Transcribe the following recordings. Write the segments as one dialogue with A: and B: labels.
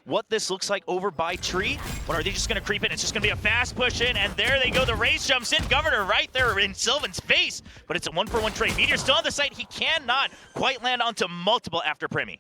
A: what this looks like over by tree. Or are they just going to creep in? It's just going to be a fast push in, and there they go. The race jumps in. Governor right there in Sylvan's face, but it's a 1-for-1 trade. Meteor still on the site. He cannot quite land onto multiple after Primi.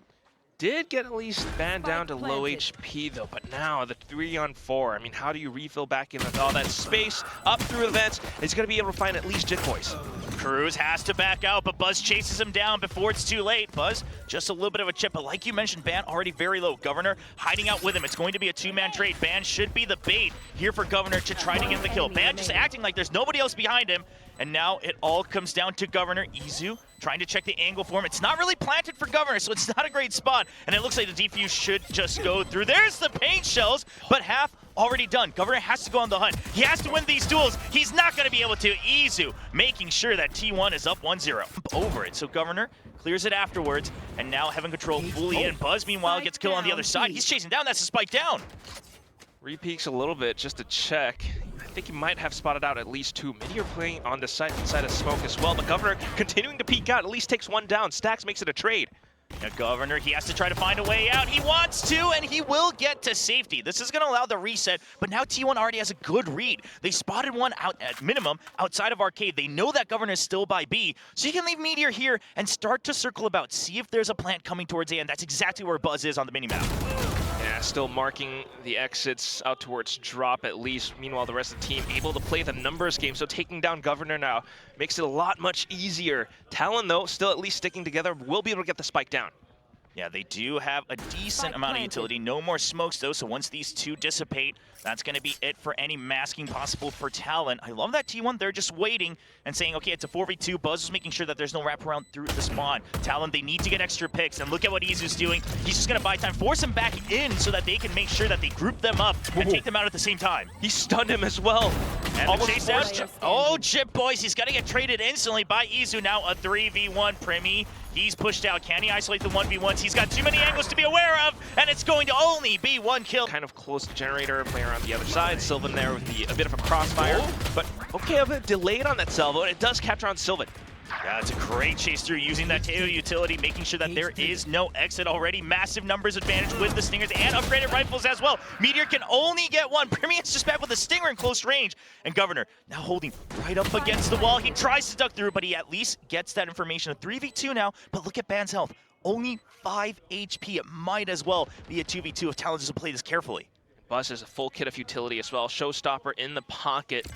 B: Did get at least banned down to low HP though, but now the 3-on-4. I mean, how do you refill back in with all that space up through the vents? He's going to be able to find at least Jit Boys.
A: Cruz has to back out, but Buzz chases him down before it's too late. Buzz, just a little bit of a chip, but like you mentioned, Ban already very low. Governor hiding out with him. It's going to be a two-man trade. Ban should be the bait here for Governor to try to get the kill. Ban just acting like there's nobody else behind him, and now it all comes down to Governor. Izu trying to check the angle for him. It's not really planted for Governor, so it's not a great spot, and it looks like the defuse should just go through. There's the paint shells, but half already done. Governor has to go on the hunt. He has to win these duels. He's not going to be able to. Izu making sure that T1 is up 1-0. Over it, so Governor clears it afterwards, and now having control fully in. Buzz, meanwhile, gets killed on the other side. He's chasing down. That's a spike down.
B: Repeaks a little bit just to check. I think he might have spotted out at least two. Meteor playing on the side inside of smoke as well. But Governor continuing to peek out, at least takes one down. Stacks makes it a trade.
A: Now Governor, he has to try to find a way out. He wants to, and he will get to safety. This is going to allow the reset, but now T1 already has a good read. They spotted one out at minimum outside of Arcade. They know that Governor is still by B, so you can leave Meteor here and start to circle about, see if there's a plant coming towards A, and that's exactly where Buzz is on the minimap.
B: Yeah, still marking the exits out towards drop at least. Meanwhile, the rest of the team able to play the numbers game, so taking down Governor now makes it a lot much easier. Talon, though, still at least sticking together, will be able to get the spike down.
A: Yeah, they do have a decent amount of utility. No more smokes, though, so once these two dissipate, that's going to be it for any masking possible for Talon. I love that T1. They're just waiting and saying, okay, it's a 4v2. Buzz is making sure that there's no wraparound through the spawn. Talon, they need to get extra picks, and look at what Izu's doing. He's just going to buy time, force him back in so that they can make sure that they group them up and take them out at the same time.
B: He stunned him as well.
A: And the chase down. Oh, Chip Boys, he's got to get traded instantly by Izu. Now a 3v1 Primi. He's pushed out. Can he isolate the 1v1s? He's got too many angles to be aware of, and it's going to only be one kill.
B: Kind of close to generator, player on the other side. Sylvan there with a bit of a crossfire. But okay, a bit delayed on that salvo, and it does capture on Sylvan.
A: Yeah, it's a great chase through using that Tato utility, making sure that there is no exit already. Massive numbers advantage with the Stingers and upgraded rifles as well. Meteor can only get one. Premium's just back with the Stinger in close range. And Governor now holding right up against the wall. He tries to duck through, but he at least gets that information. A 3v2 now, but look at Ban's health. Only 5 HP. It might as well be a 2v2 if Talon doesn't play this carefully.
B: Buzz has a full kit of utility as well. Showstopper in the pocket.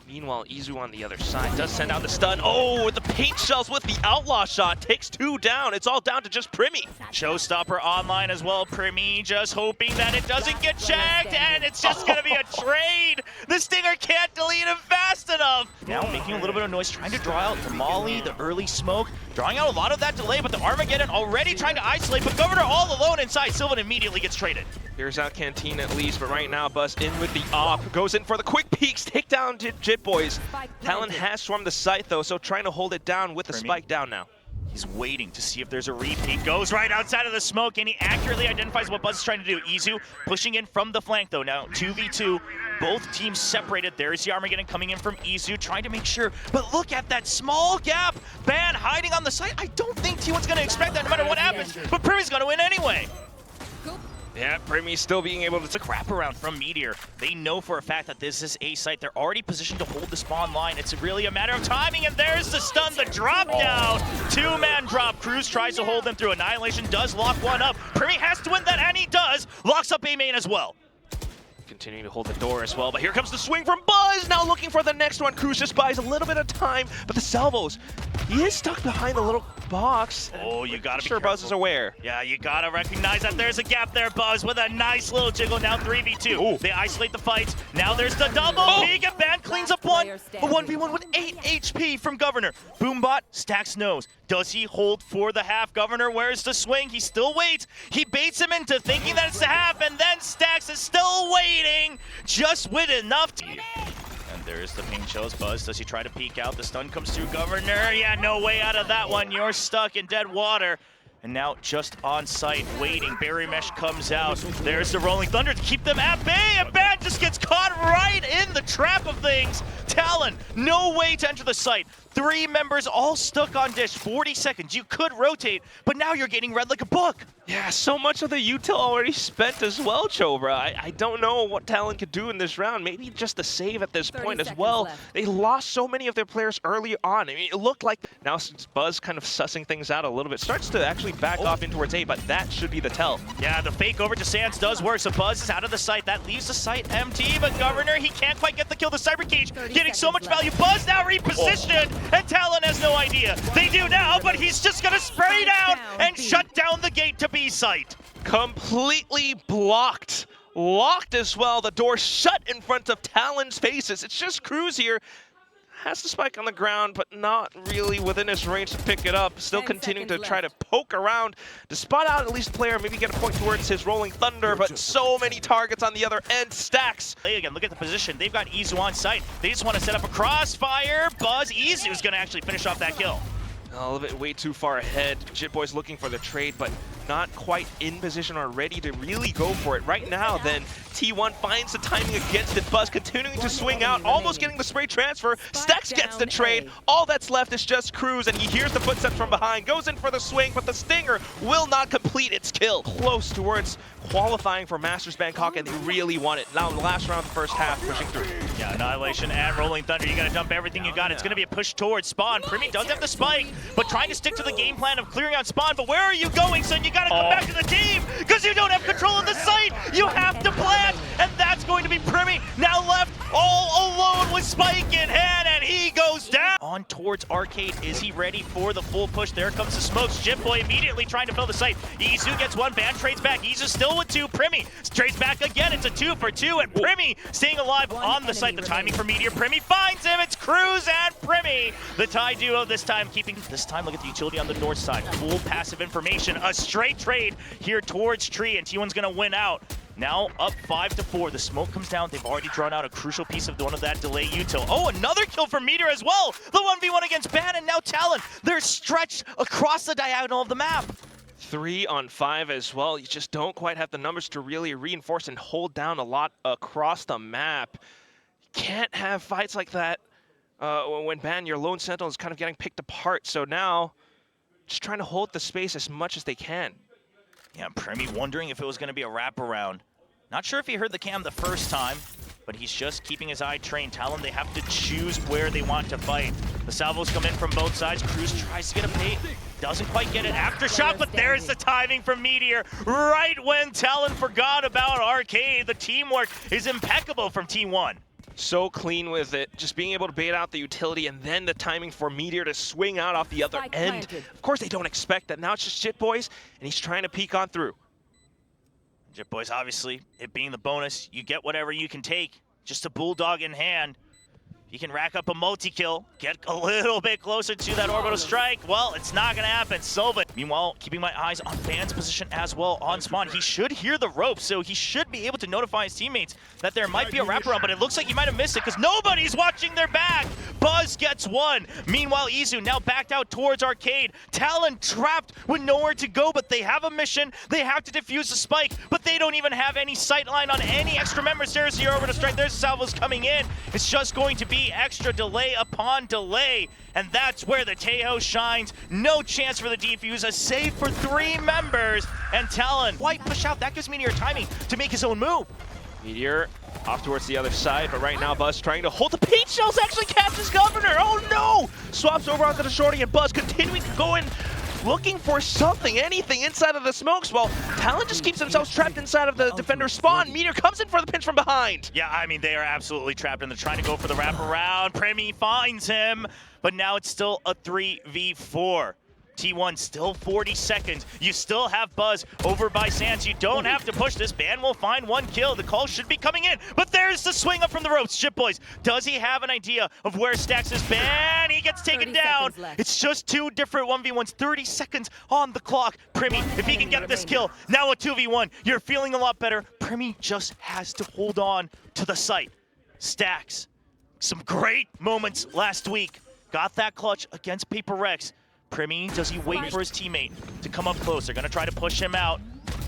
B: Meanwhile, Izu on the other side does send out the stun. Oh, the paint shells with the outlaw shot. Takes two down. It's all down to just Primi.
A: Showstopper online as well. Primi just hoping that it doesn't get checked, and it's just going to be a trade. The Stinger can't delete him fast enough. Now making a little bit of noise, trying to draw out the molly, the early smoke, drawing out a lot of that delay, but the Armageddon already trying to isolate, but Governor all alone inside. Sylvan immediately gets traded.
B: Here's out Canteen at least, but right now Buzz in with the op. Goes in for the quick peeks, take down Jit Boys. Talon has swarmed the site though, so trying to hold it down with the spike down now.
A: He's waiting to see if there's a repeat. Goes right outside of the smoke, and he accurately identifies what Buzz is trying to do. Izu pushing in from the flank though. Now 2v2, both teams separated. There's the Armageddon coming in from Izu, trying to make sure. But look at that small gap. Ban hiding on the site. I don't think T1's going to expect that no matter what happens, but Primi's going to win anyway.
B: Yeah, Primi still being able to...
A: It's a wraparound from Meteor. They know for a fact that this is a site. They're already positioned to hold the spawn line. It's really a matter of timing, and there's the stun, the drop down. Two-man drop. Cruz tries to hold them through. Annihilation does lock one up. Primi has to win that, and he does. Locks up A main as well.
B: Continuing to hold the door as well, but here comes the swing from Buzz. Now looking for the next one. Cruz just buys a little bit of time, but the salvos, he is stuck behind the little box.
A: Oh, you gotta be
B: sure
A: careful.
B: Buzz is aware.
A: Yeah, you gotta recognize that there's a gap there, Buzz, with a nice little jiggle. Now 3v2.
B: Ooh.
A: They isolate the fights. Now there's the double peek, and Ban cleans up one. A 1v1 with 8 HP from Governor. Boombot stacks nose. Does he hold for the half? Governor, where's the swing? He still waits. He baits him into thinking that it's the half, and then Stacks is still waiting, just with enough. And there's the ping shells. Buzz, does he try to peek out? The stun comes through Governor. Yeah, no way out of that one. You're stuck in dead water. And now just on site, waiting. Barrier Mesh comes out. There's the Rolling Thunder to keep them at bay. And Ban just gets caught right in the trap of things. Talon, no way to enter the site. 3 members all stuck on dish, 40 seconds. You could rotate, but now you're getting read like a book.
B: Yeah, so much of the util already spent as well, Chobra. I don't know what Talon could do in this round. Maybe just a save at this point as well.
C: Left.
B: They lost so many of their players early on. I mean, it looked like now Buzz kind of sussing things out a little bit. Starts to actually back off in towards A, but that should be the tell.
A: Yeah, the fake over to Sands does work, so Buzz is out of the site. That leaves the site empty, but Governor, he can't quite get the kill. The Cyber Cage getting so much value. Buzz now repositioned, and Talon has no idea. They do now, but he's just gonna spray down and shut down the gate to B site.
B: Completely blocked. Locked as well. The door shut in front of Talon's faces. It's just Cruz here. Has the spike on the ground, but not really within his range to pick it up. Still continuing to try to poke around to spot out at least a player, maybe get a point towards his Rolling Thunder, but so many targets on the other end. Stacks.
A: Hey, again, look at the position. They've got Izu on site. They just want to set up a crossfire. Buzz, Izu's going to actually finish off that kill.
B: A little bit way too far ahead. Jitboy's looking for the trade, but not quite in position or ready to really go for it. Right now, then, T1 finds the timing against it. Buzz continuing to swing out, almost getting the spray transfer. Stacks gets the trade. All that's left is just Cruz, and he hears the footsteps from behind. Goes in for the swing, but the Stinger will not complete its kill. Close towards qualifying for Masters Bangkok, and they really want it. Now, the last round of the first half, pushing through.
A: Yeah, Annihilation and Rolling Thunder. You got to dump everything you got. It's going to be a push towards Spawn. Primi does have the spike, but trying to stick to the game plan of clearing out Spawn. But where are you going, son? You got to come back to the team because you don't have control of the site. You have to plant, and that's going to be Primi now left all alone with Spike in hand, and he goes down. On towards Arcade. Is he ready for the full push? There comes the smokes. Jitboy immediately trying to fill the site. Izu gets one. Ban trades back. Izu still with 2. Primi trades back again. It's a 2 for 2, and Primi staying alive on the site. The timing for Meteor. Primi finds him. It's Cruz and Primi. The tie duo this time keeping. This time, look at the utility on the north side. Full passive information. A straight trade here towards Tree, and T1's going to win out. Now up 5-4. The smoke comes down. They've already drawn out a crucial piece of one of that delay util. Oh, another kill from Meteor as well. The 1v1 against Ban, and now Talon. They're stretched across the diagonal of the map.
B: 3 on 5 as well. You just don't quite have the numbers to really reinforce and hold down a lot across the map. You can't have fights like that when Ban, your lone sentinel, is kind of getting picked apart. So now, just trying to hold the space as much as they can.
A: Yeah, Primi wondering if it was going to be a wraparound. Not sure if he heard the cam the first time, but he's just keeping his eye trained. Talon, they have to choose where they want to fight. The salvos come in from both sides. Cruz tries to get a bait. Doesn't quite get it. Aftershock, but there's the timing from Meteor. Right when Talon forgot about Arcade. The teamwork is impeccable from T1.
B: So clean with it, just being able to bait out the utility and then the timing for Meteor to swing out off the other end. Of course they don't expect that. Now it's just Jitboys, and he's trying to peek on through.
A: Jitboys, obviously, it being the bonus, you get whatever you can take. Just a bulldog in hand. You can rack up a multi-kill, get a little bit closer to that orbital strike. Well, it's not gonna happen. Sylvan. Meanwhile, keeping my eyes on Ban's position as well on Spawn. He should hear the rope, so he should be able to notify his teammates that there might be a wraparound, but it looks like he might have missed it because nobody's watching their back. Buzz gets one. Meanwhile, Izu now backed out towards Arcade. Talon trapped with nowhere to go, but they have a mission. They have to defuse the spike, but they don't even have any sight line on any extra members. There's the orbital strike. There's the salvos coming in. It's just going to be extra delay upon delay, and that's where the Tejo shines. No chance for the defuse, a save for 3 members, and Talon quite push out. That gives Meteor timing to make his own move.
B: Meteor off towards the other side, but right now Buzz trying to hold the paint shells, actually catches Governor. Oh no! Swaps over onto the shorty, and Buzz continuing to go in, looking for something, anything inside of the smokes, while Talon just keeps themselves trapped inside of the defender spawn. Meteor comes in for the pinch from behind.
A: Yeah, I mean, they are absolutely trapped, and they're trying to go for the wraparound. Primi finds him, but now it's still a 3v4. T1 still 40 seconds. You still have Buzz over by Sands. You don't have to push this. Ban will find 1 kill. The call should be coming in, but there's the swing up from the ropes. Shitboys, does he have an idea of where Stacks is? Ban, he gets taken down. It's just 2 different 1v1s, 30 seconds on the clock. Primi, if he can get this kill, now a 2v1. You're feeling a lot better. Primi just has to hold on to the site. Stacks, some great moments last week. Got that clutch against Paper Rex. Primi, does he wait for his teammate to come up close? They're going to try to push him out.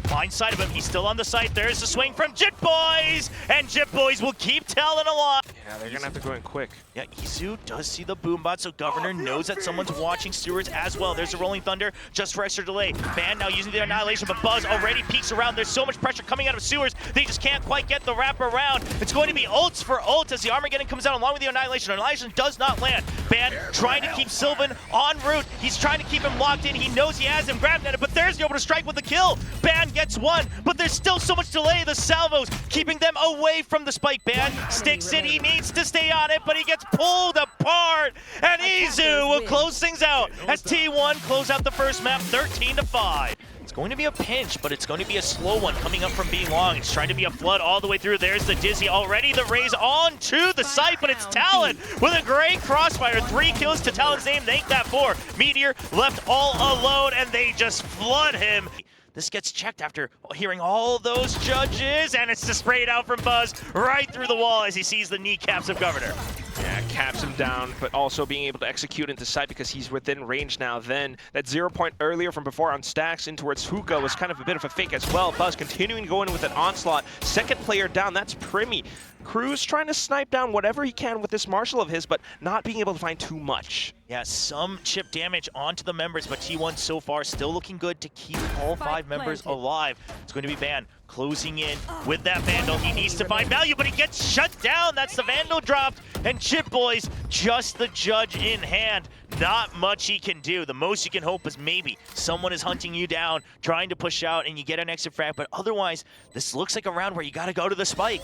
A: Blind side of him, he's still on the site. There's the swing from Jitboys, and Jitboys will keep Talon alive.
B: Yeah, they're gonna have to go in quick.
A: Yeah, Izu does see the boom bot, so Governor knows that someone's watching Stewards as well. There's a Rolling Thunder, just for extra delay. Ban now using the Annihilation, but Buzz already peeks around. There's so much pressure coming out of Sewers, they just can't quite get the wrap around. It's going to be ults for ult as the Armageddon comes out along with the Annihilation. Annihilation does not land. Ban trying to keep Sylvan en route. He's trying to keep him locked in. He knows he has him grabbed at it, but there's able to strike with the kill. Ban gets one, but there's still so much delay. The salvos keeping them away from the spike. Ban sticks it. He needs to stay on it, but he gets pulled apart. And Izu will close things out as T1 close out the first map 13-5. It's going to be a pinch, but it's going to be a slow one coming up from being long. It's trying to be a flood all the way through. There's the Dizzy already. The raise on to the site, but it's Talon with a great crossfire. 3 kills to Talon's name. Thank that for Meteor left all alone, and they just flood him. This gets checked after hearing all those judges, and it's just sprayed out from Buzz right through the wall as he sees the kneecaps of Governor.
B: Yeah, caps him down, but also being able to execute into sight because he's within range now. Then that 0 point earlier from before on stacks in towards Hookah was kind of a bit of a fake as well. Buzz continuing to go in with an onslaught. Second player down, that's Primi. Cruz trying to snipe down whatever he can with this Marshal of his, but not being able to find too much.
A: Yeah, some chip damage onto the members, but T1 so far still looking good to keep all 5 members alive. It's going to be Ban closing in with that Vandal. He needs to find value, but he gets shut down. That's the Vandal dropped, and Chip Boys just the judge in hand. Not much he can do. The most you can hope is maybe someone is hunting you down, trying to push out, and you get an exit frag, but otherwise, this looks like a round where you got to go to the spike.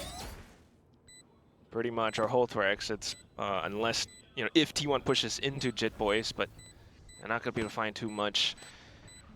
B: Pretty much our whole tour exits, unless, you know, if T1 pushes into Jit Boys, but they're not going to be able to find too much.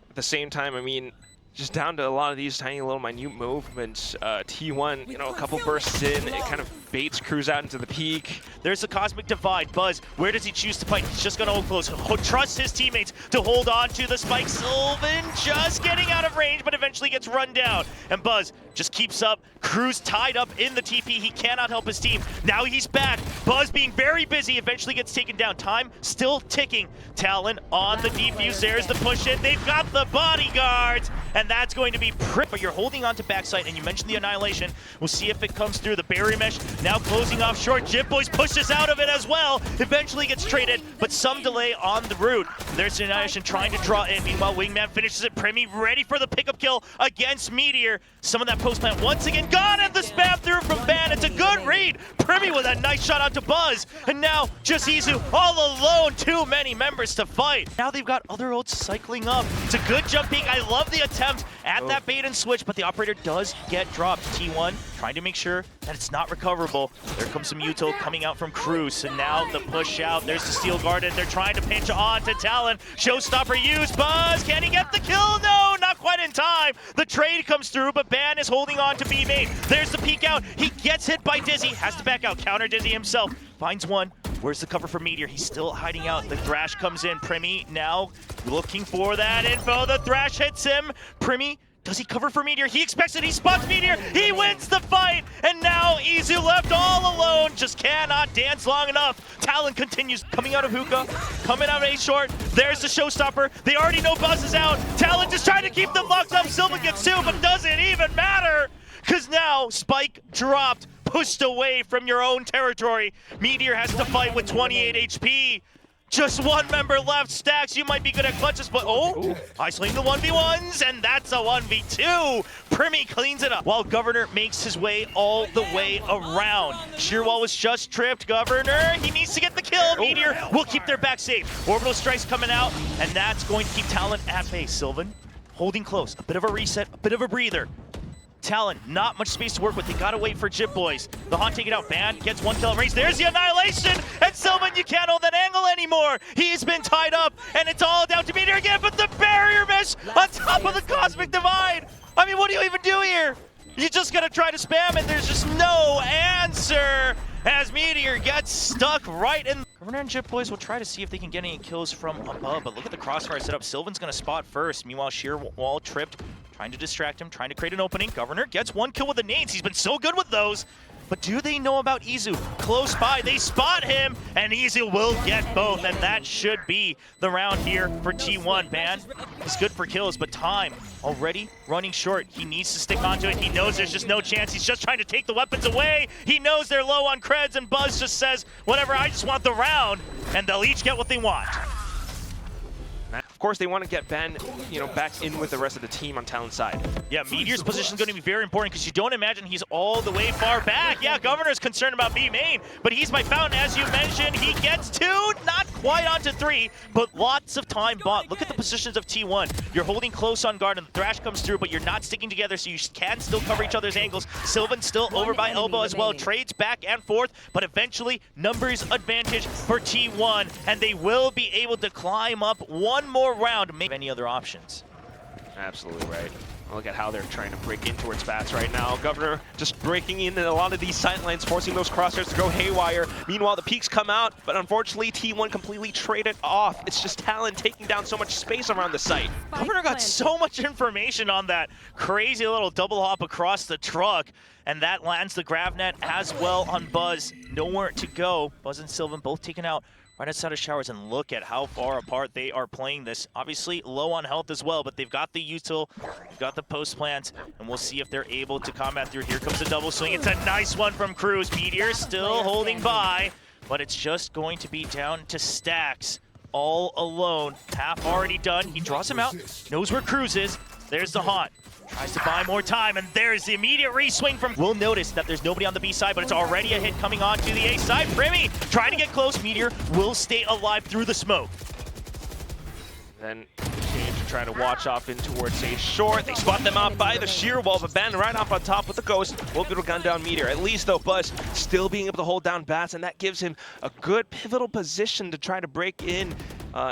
B: At the same time, I mean, just down to a lot of these tiny little minute movements. T1, you know, a couple bursts in, it kind of baits Cruz out into the peak.
A: There's a Cosmic Divide. Buzz, where does he choose to fight? He's just going to hold close. Trust his teammates to hold on to the spike. Sylvan just getting out of range, but eventually gets run down. And Buzz just keeps up. Cruz tied up in the TP. He cannot help his team. Now he's back. Buzz being very busy, eventually gets taken down. Time still ticking. Talon on the defuse. There's the push in. They've got the bodyguards, and that's going to be pretty. But you're holding on to backside, and you mentioned the Annihilation. We'll see if it comes through. The barrier mesh now closing off short. Jip Boys pushes out of it as well. Eventually gets traded, but some delay on the route. There's the Annihilation trying to draw in. Meanwhile, Wingman finishes it. Primi ready for the pickup kill against Meteor. Some of that post plant once again gone, and the spam through from Ban. It's a good read. Primi with a nice shot onto Buzz, and now just Izu all alone. Too many members to fight. Now they've got other ults cycling up. It's a good jump peek. I love the attempt at that bait and switch, but the operator does get dropped. T1 trying to make sure that it's not recoverable. There comes some util coming out from Cruz, and now the push out. There's the Steel Garden. They're trying to pinch on to Talon. Showstopper used. Buzz, can he get the kill? No, not quite in time. The trade comes through, but Ban is holding on to B-Main. There's the peek out. He gets hit by Dizzy. Has to back out. Counter Dizzy himself. Finds one. Where's the cover for Meteor? He's still hiding out. The Thrash comes in. Primi now looking for that info. The Thrash hits him. Primi, does he cover for Meteor? He expects it. He spots Meteor. He wins the fight. And now Izu left all alone. Just cannot dance long enough. Talon continues coming out of Hookah. Coming out of A short. There's the Showstopper. They already know Buzz is out. Talon just trying to keep them locked up. Sylvan gets two, but doesn't even matter. Because now Spike dropped. Pushed away from your own territory. Meteor has to fight with 28 HP. Just one member left. Stacks, you might be good at clutches, but isolating the 1v1s, and that's a 1v2. Primi cleans it up while Governor makes his way all the way around. Shearwall was just tripped. Governor, he needs to get the kill. Meteor will keep their back safe. Orbital strikes coming out, and that's going to keep Talon at bay. Sylvan holding close. A bit of a reset, a bit of a breather. Talon, not much space to work with. They gotta wait for Jip Boys. The Haunt taking out. Ban gets one kill at range. There's the Annihilation! And Sylvan, you can't hold that angle anymore! He's been tied up, and it's all down to Meteor again, but the barrier mesh on top of the Cosmic Divide! I mean, what do you even do here? You just gotta try to spam, and there's just no answer! As Meteor gets stuck right in. Governor and Jip Boys will try to see if they can get any kills from above, but look at the crossfire setup. Sylvan's gonna spot first. Meanwhile, Shearwall tripped, trying to distract him, trying to create an opening. Governor gets one kill with the nades. He's been so good with those. but do they know about Izu? Close by, they spot him, and Izu will get both, and that should be the round here for T1. Ban is good for kills, but time already running short. He needs to stick onto it. He knows there's just no chance. He's just trying to take the weapons away. He knows they're low on creds, and Buzz just says, whatever, I just want the round, and they'll each get what they want.
B: Of course, they want to get Ben, back in with the rest of the team on Talon's side.
A: Yeah, Meteor's position is going to be very important because you don't imagine he's all the way far back. Yeah, Governor's concerned about B main, but he's by Fountain, as you mentioned. He gets 2, not quite onto 3, but lots of time bought. Look at the positions of T1. You're holding close on guard, and the Thrash comes through, but you're not sticking together, so you can still cover each other's angles. Sylvan still over by elbow as well. Trades back and forth, but eventually numbers advantage for T1, and they will be able to climb up one more round, maybe any other options.
B: Absolutely right. Look at how they're trying to break in towards Bats right now. Governor just breaking in a lot of these sidelines, forcing those crosshairs to go haywire. Meanwhile, the peaks come out, but unfortunately, T1 completely traded off. It's just Talon taking down so much space around the site.
A: Governor got so much information on that crazy little double hop across the truck, and that lands the grav net as well on Buzz. Nowhere to go. Buzz and Sylvan both taken out right outside of showers, and look at how far apart they are playing this. Obviously low on health as well, but they've got the util, they've got the post plants, and we'll see if they're able to combat through. Here comes the double swing. It's a nice one from Cruz. Meteor still holding by, but it's just going to be down to Stacks all alone. Half already done. He draws him out, knows where Cruz is. There's the haunt. Tries to buy more time, and there's the immediate re-swing from... We'll notice that there's nobody on the B side, but it's already a hit coming on to the A side. Primi trying to get close. Meteor will stay alive through the smoke.
B: Then continue to try to watch off in towards A short. They spot them out by the sheer wall, but Ben right off on top with the ghost. Will be able to gun down Meteor. At least though, Buzz still being able to hold down Bats, and that gives him a good pivotal position to try to break in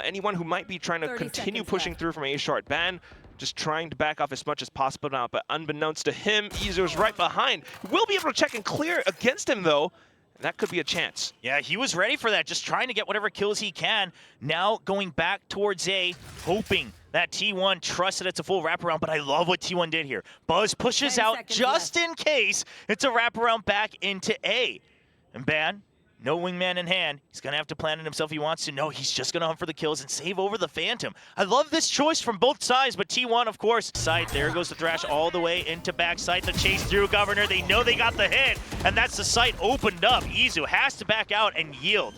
B: anyone who might be trying to continue pushing through from A short. Ben just trying to back off as much as possible now, but unbeknownst to him, Izu's right behind. Will be able to check and clear against him though, and that could be a chance.
A: Yeah, he was ready for that, just trying to get whatever kills he can. Now going back towards A, hoping that T1 trusts that it's a full wraparound, but I love what T1 did here. Buzz pushes out just in case it's a wraparound back into A. And Ban, no wingman in hand. He's going to have to plan it himself if he wants to. No, he's just going to hunt for the kills and save over the Phantom. I love this choice from both sides, but T1, of course, side. There goes the Thrash all the way into backside. The chase through Governor. They know they got the hit, and that's the site opened up. Izu has to back out and yield.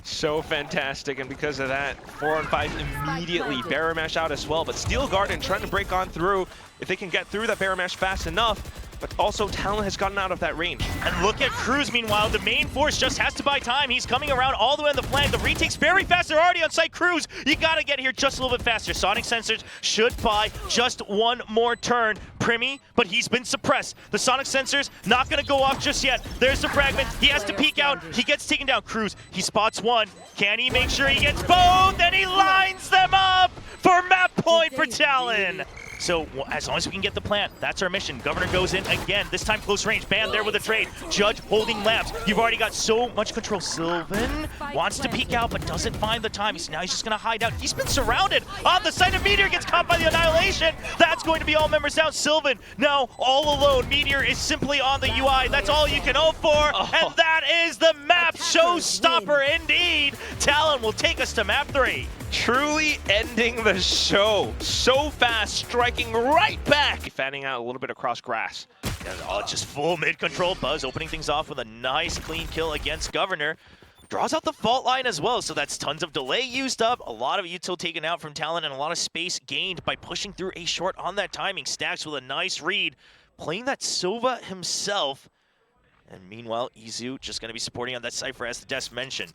B: So fantastic, and because of that, 4 on 5 immediately. Barrier Mash out as well, but Steel Garden trying to break on through. If they can get through that Barrier Mash fast enough, but also Talon has gotten out of that range.
A: And look at Cruz, meanwhile. The main force just has to buy time. He's coming around all the way on the flank. The retakes very fast. They're already on site. Cruz, you got to get here just a little bit faster. Sonic Sensors should buy just one more turn. Primi, but he's been suppressed. The Sonic Sensors not going to go off just yet. There's the fragment. He has to peek out. He gets taken down. Cruz, he spots one. Can he make sure he gets both? And he lines them up for map point for Talon. So as long as we can get the plant, that's our mission. Governor goes in again, this time close range. Ban there with a trade. Judge holding lamps. You've already got so much control. Sylvan wants to peek out, but doesn't find the time. Now he's just going to hide out. He's been surrounded on the side of Meteor. Gets caught by the Annihilation. That's going to be all members down. Sylvan now all alone. Meteor is simply on the UI. That's all you can hope for. And that is the map showstopper indeed. Talon will take us to map 3.
B: Truly ending the show. So fast, striking right back. Fanning out a little bit across grass.
A: Oh, just full mid-control. Buzz opening things off with a nice clean kill against Governor. Draws out the fault line as well, so that's tons of delay used up. A lot of util taken out from Talon and a lot of space gained by pushing through A short on that timing. Stacks with a nice read. Playing that Sova himself. And meanwhile, Izu just going to be supporting on that Cypher, as the Des mentioned.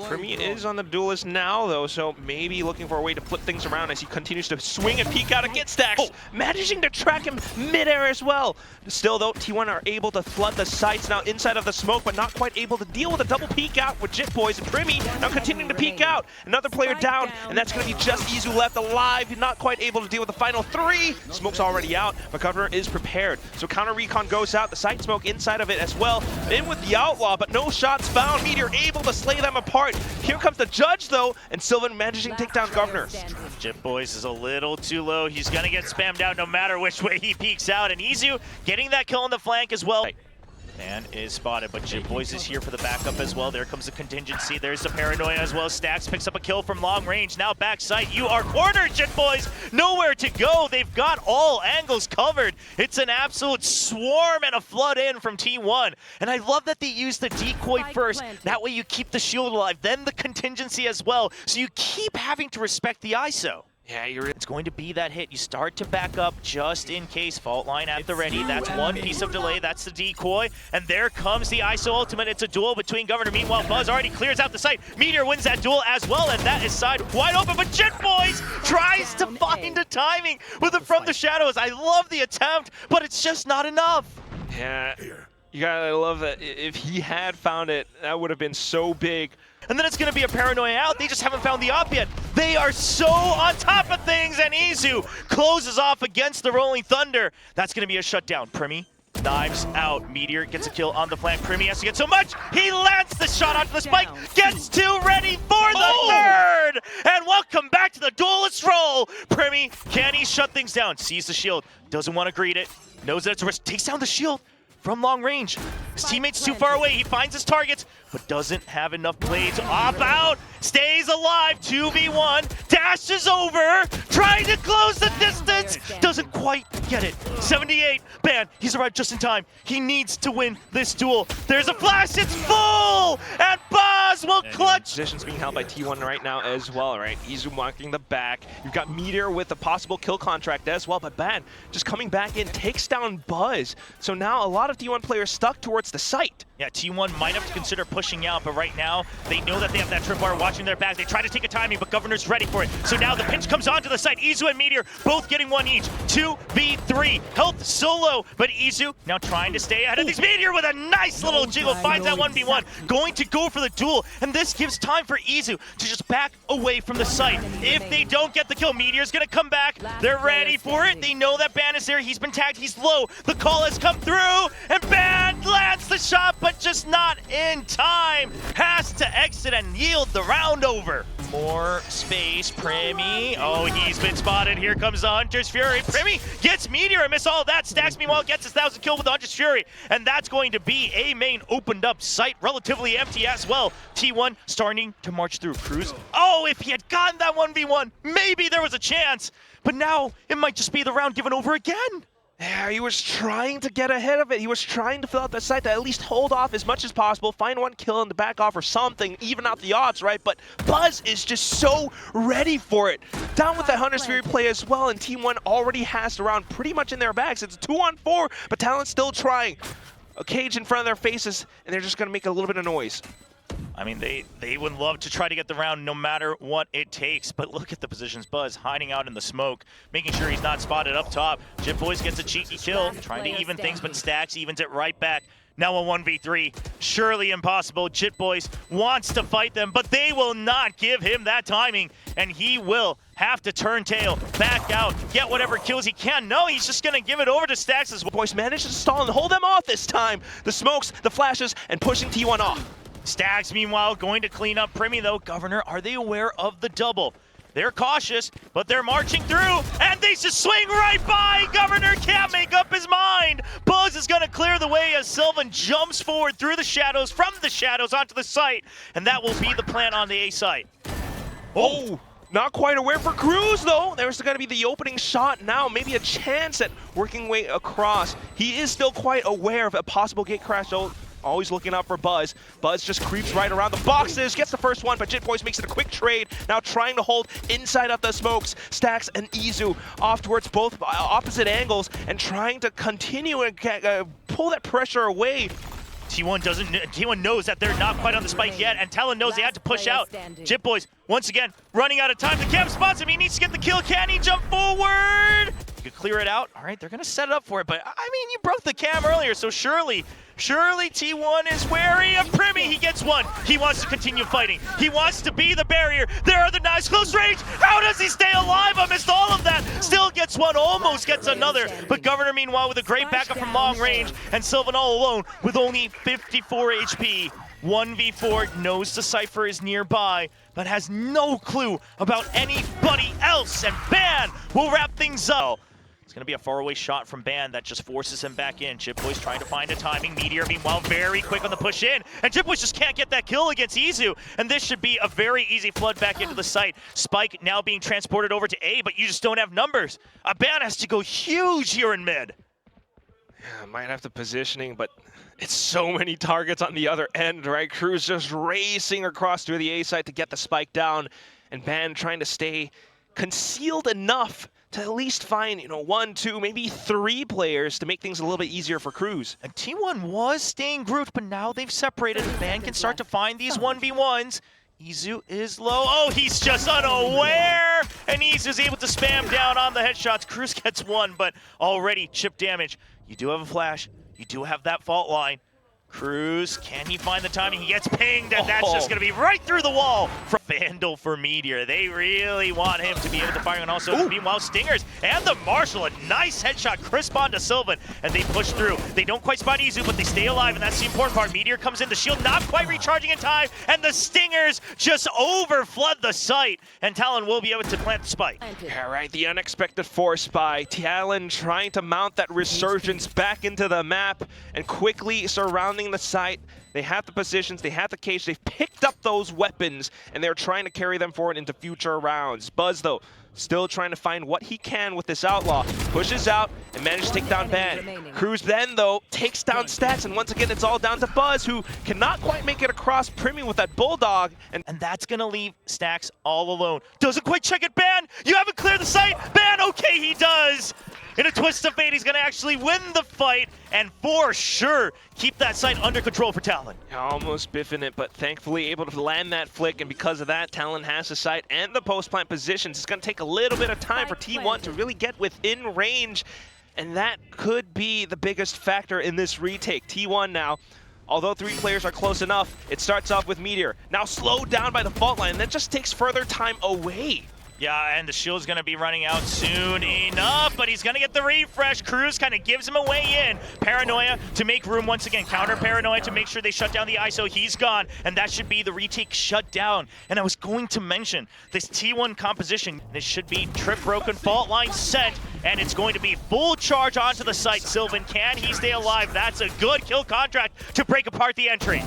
B: Primi is on the duelist now, though, so maybe looking for a way to flip things around as he continues to swing and peek out against Stacks. Managing to track him midair as well. Still, though, T1 are able to flood the sites now inside of the smoke, but not quite able to deal with a double peek out with Jit Boys. And Primi now continuing to peek out. Another player down, and that's going to be just Izu left alive. Not quite able to deal with the final 3. Smoke's already out, but Governor is prepared. So counter recon goes out. The site smoke inside of it as well. In with the Outlaw, but no shots found. Meteor able to slay them apart. Here comes the Judge, though, and Sylvan managing to take down Governor.
A: Jit Boys is a little too low. He's going to get spammed out no matter which way he peeks out. And Izu getting that kill on the flank as well. Man is spotted, but Jit Boys is here for the backup as well. There comes the contingency. There's the paranoia as well. Stacks picks up a kill from long range. Now backside, you are cornered, Jit Boys. Nowhere to go. They've got all angles covered. It's an absolute swarm and a flood in from T1. And I love that they use the decoy first. That way you keep the shield alive. Then the contingency as well. So you keep having to respect the ISO.
B: Yeah,
A: It's going to be that hit. You start to back up just in case. Fault line at the ready. That's one piece of delay. That's the decoy. And there comes the ISO ultimate. It's a duel between Governor. Meanwhile, Buzz already clears out the site. Meteor wins that duel as well, and that is side wide open. But Jit Boys tries to find a timing with it from the shadows. I love the attempt, but it's just not enough.
B: Yeah, you gotta love that. If he had found it, that would have been so big.
A: And then it's going to be a paranoia out. They just haven't found the op yet. They are so on top of things, and Izu closes off against the Rolling Thunder. That's going to be a shutdown. Primi knives out. Meteor gets a kill on the flank. Primi has to get so much. He lands the shot onto the spike. Gets two ready for the third. And welcome back to the duelist role. Primi, can he shut things down? Sees the shield. Doesn't want to greet it. Knows that it's a risk. Takes down the shield from long range. His teammate's too far away. He finds his targets, but doesn't have enough blades. Off out, stays alive, 2v1, dashes over, trying to close the distance, doesn't quite get it. 78, Ban, he's arrived just in time. He needs to win this duel. There's a flash, it's full, and Buzz will clutch.
B: Position's being held by T1 right now as well, right? Izu marking the back. You've got Meteor with a possible kill contract as well, but Ban just coming back in, takes down Buzz. So now a lot of T1 players stuck towards the site.
A: Yeah, T1 might have to consider pushing out, but right now, they know that they have that tripwire watching their back. They try to take a timing, but Governor's ready for it. So now the pinch comes onto the site. Izu and Meteor both getting one each. 2v3. Health solo, but Izu now trying to stay ahead of these. Meteor with a nice little jiggle, finds that 1v1. Going to go for the duel, and this gives time for Izu to just back away from the site. If they don't get the kill, Meteor's gonna come back. They're ready for it. They know that Ban is there. He's been tagged. He's low. The call has come through, and Ban lands the shot, but just not in time. Has to exit and yield the round over. More space, Primi. Oh, he's been spotted. Here comes the Hunter's Fury. Primi gets Meteor and miss all of that. Stacks, meanwhile, gets his 1,000 kill with the Hunter's Fury. And that's going to be a main opened up site, relatively empty as well. T1 starting to march through. Cruz. Oh, if he had gotten that 1v1, maybe there was a chance. But now it might just be the round given over again.
B: Yeah, he was trying to get ahead of it. He was trying to fill out the site to at least hold off as much as possible, find one kill in the back off or something, even out the odds, right? But Buzz is just so ready for it. Down with that Hunter's Fury play as well, and Team 1 already has the round pretty much in their bags. It's a 2-on-4, but Talon's still trying. A cage in front of their faces, and they're just going to make a little bit of noise.
A: I mean, they would love to try to get the round no matter what it takes, but look at the positions. Buzz hiding out in the smoke, making sure he's not spotted up top. Jit Boys gets a cheeky kill, trying to even things, but Stacks evens it right back. Now a 1v3, surely impossible. Jit Boys wants to fight them, but they will not give him that timing, and he will have to turn tail, back out, get whatever kills he can. No, he's just gonna give it over to Stacks as well.
B: Boys managed to stall and hold them off this time. The smokes, the flashes, and pushing T1 off.
A: Stacks, meanwhile, going to clean up Primi, though. Governor, are they aware of the double? They're cautious, but they're marching through, and they just swing right by. Governor can't make up his mind. Buzz is going to clear the way as Sylvan jumps forward through the shadows, from the shadows onto the site, and that will be the plan on the A site.
B: Oh! Not quite aware for Cruz, though. There's going to be the opening shot now. Maybe a chance at working way across. He is still quite aware of a possible gate crash, though. Always looking out for Buzz. Buzz just creeps right around the boxes, gets the first one, but Jit Boys makes it a quick trade. Now trying to hold inside of the smokes. Stacks and Izu off towards both opposite angles and trying to continue and pull that pressure away.
A: T1 knows that they're not quite on the spike yet, and Talon knows they had to push out. Jit Boys, once again, running out of time. The cam spots him. He needs to get the kill. Can he jump forward? You could clear it out. All right, they're going to set it up for it, but I mean, you broke the cam earlier, so surely T1 is wary of Primi. He gets one. He wants to continue fighting. He wants to be the barrier. There are the knives, close range. How does he stay alive amidst all of that? Still gets one, almost gets another. But Governor, meanwhile, with a great backup from long range, and Sylvan all alone with only 54 HP. 1v4, knows the Cypher is nearby, but has no clue about anybody else. And Ban will wrap things up. It's going to be a faraway shot from Ban that just forces him back in. Chipboy's trying to find a timing. Meteor, meanwhile, very quick on the push in. And Chipboy just can't get that kill against Izu. And this should be a very easy flood back into the site. Spike now being transported over to A, but you just don't have numbers. Ban has to go huge here in mid.
B: Yeah, might have the positioning, but it's so many targets on the other end, right? Cruz just racing across through the A site to get the spike down. And Ban trying to stay concealed enough to at least find, 1, 2, maybe 3 players to make things a little bit easier for Cruz.
A: And T1 was staying grouped, but now they've separated. Ban can start to find these 1v1s. Izu is low. Oh, he's just unaware! And Izu's able to spam down on the headshots. Cruz gets one, but already chip damage. You do have a flash. You do have that fault line. Cruz, can he find the timing? He gets pinged, and that's just going to be right through the wall from Vandal for Meteor. They really want him to be able to fire, and also, meanwhile, Stingers and the Marshal, a nice headshot, crisp onto Sylvan, and they push through. They don't quite spot Izu, but they stay alive, and that's the important part. Meteor comes in, the shield not quite recharging in time, and the Stingers just overflood the site, and Talon will be able to plant the spike.
B: All right, the unexpected force by Talon trying to mount that resurgence back into the map and quickly surrounding the site. They have the positions, they have the cage, they've picked up those weapons, and they're trying to carry them forward into future rounds. Buzz, though, still trying to find what he can with this outlaw. Pushes out and manages to take down Ban. Cruz then, though, takes down Stacks, and once again, it's all down to Buzz, who cannot quite make it across Primi with that Bulldog.
A: And that's going to leave Stacks all alone. Doesn't quite check it, Ban! You haven't cleared the site! Ban, okay, he does! In a twist of fate, he's going to actually win the fight and for sure keep that site under control for Talon.
B: Almost biffing it, but thankfully able to land that flick, and because of that, Talon has the site and the post-plant positions. It's going to take a little bit of time for T1 to really get within range, and that could be the biggest factor in this retake. T1 now, although 3 players are close enough, it starts off with Meteor. Now slowed down by the fault line, and that just takes further time away.
A: Yeah, and the shield's going to be running out soon enough, but he's going to get the refresh. Cruz kind of gives him a way in. Paranoia to make room once again. Counter Paranoia to make sure they shut down the ISO. He's gone, and that should be the retake shut down. And I was going to mention this T1 composition. This should be trip broken, fault line set, and it's going to be full charge onto the site. Sylvan, can he stay alive? That's a good kill contract to break apart the entry.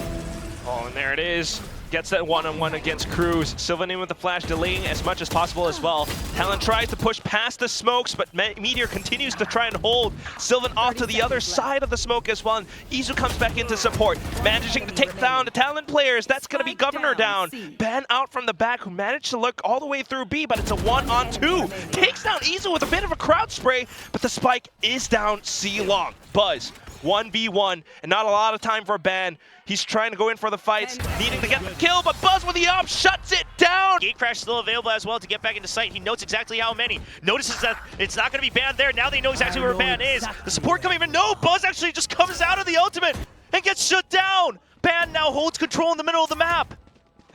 B: Oh, and there it is. Gets that one-on-one against Cruz. Sylvan in with the flash, delaying as much as possible as well. Talon tries to push past the smokes, but Meteor continues to try and hold Sylvan off to the other side of the smoke as well. And Izu comes back into support, managing to take down the Talon players. That's going to be Governor down. Ban out from the back, who managed to look all the way through B, but it's a 1-on-2. Takes down Izu with a bit of a crowd spray, but the spike is down C long. Buzz, 1v1, and not a lot of time for Ban. He's trying to go in for the fights, needing to get the kill, but Buzz with the op shuts it down!
A: Gatecrash still available as well to get back into sight. He notes exactly how many. Notices that it's not going to be Ban there. Now they know exactly where Ban is. The support coming in. No, Buzz actually just comes out of the ultimate and gets shut down! Ban now holds control in the middle of the map.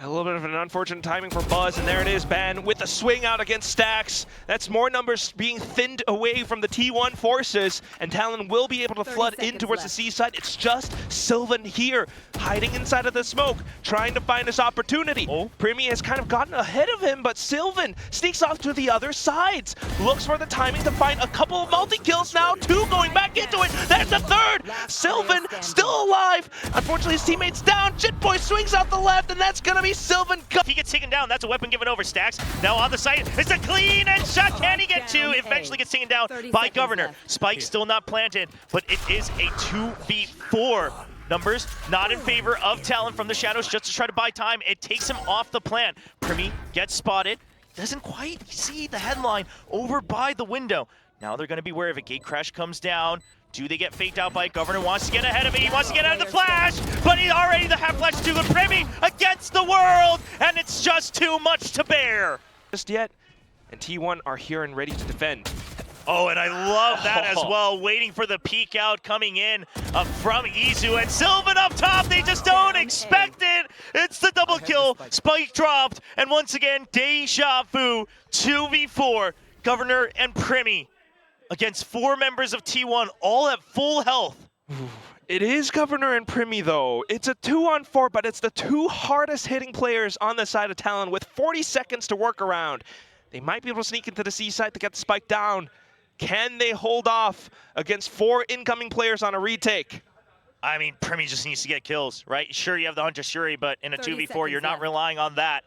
B: A little bit of an unfortunate timing for Buzz, and there it is, Ban with a swing out against Stacks. That's more numbers being thinned away from the T1 forces, and Talon will be able to flood in towards the C side. It's just Sylvan here, hiding inside of the smoke, trying to find his opportunity. Primi has kind of gotten ahead of him, but Sylvan sneaks off to the other sides. Looks for the timing to find a couple of multi-kills now, 2 going back into it. There's the 3rd! Sylvan still alive. Unfortunately, his teammate's down. Jitboy swings out the left, and that's gonna be Sylvan.
A: He gets taken down. That's a weapon given over. Stacks now on the site. It's a clean and shot. Can he get 2? Eventually gets taken down by Governor. Spike still not planted, but it is a 2v4. Numbers not in favor of Talon from the shadows, just to try to buy time. It takes him off the plant. Primi gets spotted. Doesn't quite see the headline over by the window. Now they're going to be wary of it. Gatecrash comes down. Do they get faked out by Governor? Wants to get ahead of it. He wants to get out of the flash, but he's already the half flash too good. Primi against the world, and it's just too much to bear.
B: Just yet, and T1 are here and ready to defend.
A: Oh, and I love that as well. Waiting for the peek out coming in from Izu, and Sylvan up top. They just don't expect it. It's the double kill. Spike dropped, and once again, deja vu. 2v4. Governor and Primi against 4 members of T1, all at full health.
B: It is Governor and Primi, though. It's a 2-on-4, but it's the 2 hardest hitting players on the side of Talon with 40 seconds to work around. They might be able to sneak into the C side to get the spike down. Can they hold off against 4 incoming players on a retake?
A: I mean, Primi just needs to get kills, right? Sure, you have the Hunter Shuri, but in a 2v4, you're not
C: left.
A: relying on that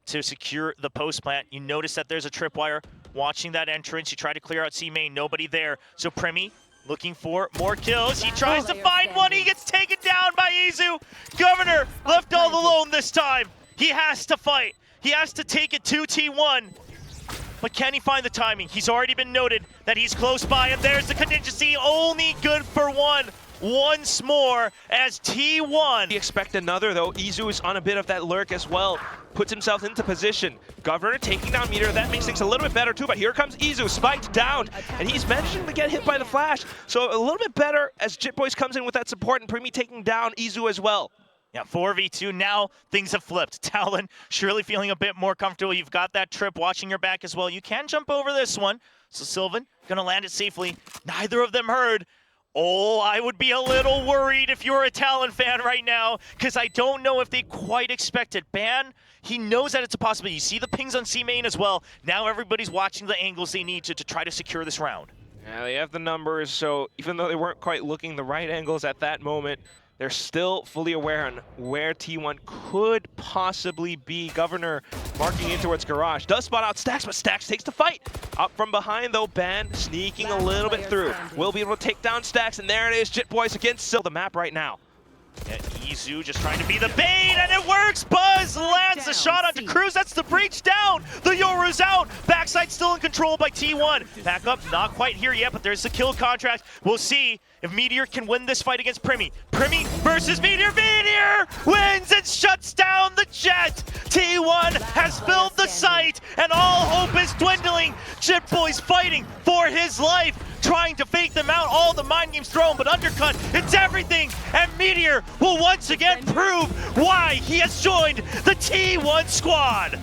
A: to secure the post plant. You notice that there's a tripwire watching that entrance. You try to clear out C main, nobody there. So Primi looking for more kills. He tries to find one. He gets taken down by Izu. Governor left all alone this time. He has to fight. He has to take it to T1. But can he find the timing? He's already been noted that he's close by, and there's the contingency. Only good for one. Once more as T1.
B: We expect another though. Izu is on a bit of that lurk as well. Puts himself into position. Governor taking down Meteor. That makes things a little bit better too, but here comes Izu, spiked down, and he's managing to get hit by the flash. So a little bit better as Jitboys comes in with that support, and Primi taking down Izu as well.
A: Yeah, 4v2, now things have flipped. Talon surely feeling a bit more comfortable. You've got that trip watching your back as well. You can jump over this one. So Sylvan gonna land it safely. Neither of them heard. Oh, I would be a little worried if you're a Talon fan right now, because I don't know if they quite expected. Ban, he knows that it's a possibility. You see the pings on C main as well. Now everybody's watching the angles they need to try to secure this round.
B: Yeah, they have the numbers, so even though they weren't quite looking the right angles at that moment, they're still fully aware on where T1 could possibly be. Governor marking in towards Garage. Does spot out Stax, but Stax takes the fight. Up from behind though, Ban sneaking a little bit through. Will be able to take down Stax, and there it is, Jitboys against the map right now.
A: Yeah, Izu just trying to be the bait, and it works! Buzz lands the shot onto Cruz. That's the breach down. The Yoru's out. Backside still in control by T1. Back up, not quite here yet, but there's the kill contract. We'll see if Meteor can win this fight against Primi. Primi versus Meteor. Meteor wins and shuts down the Jet. T1 has filled the site, and all hope is dwindling. Jitboy's fighting for his life, trying to fake them out. All the mind games thrown, but undercut, it's everything. And Meteor will once again prove why he has joined the T1 squad.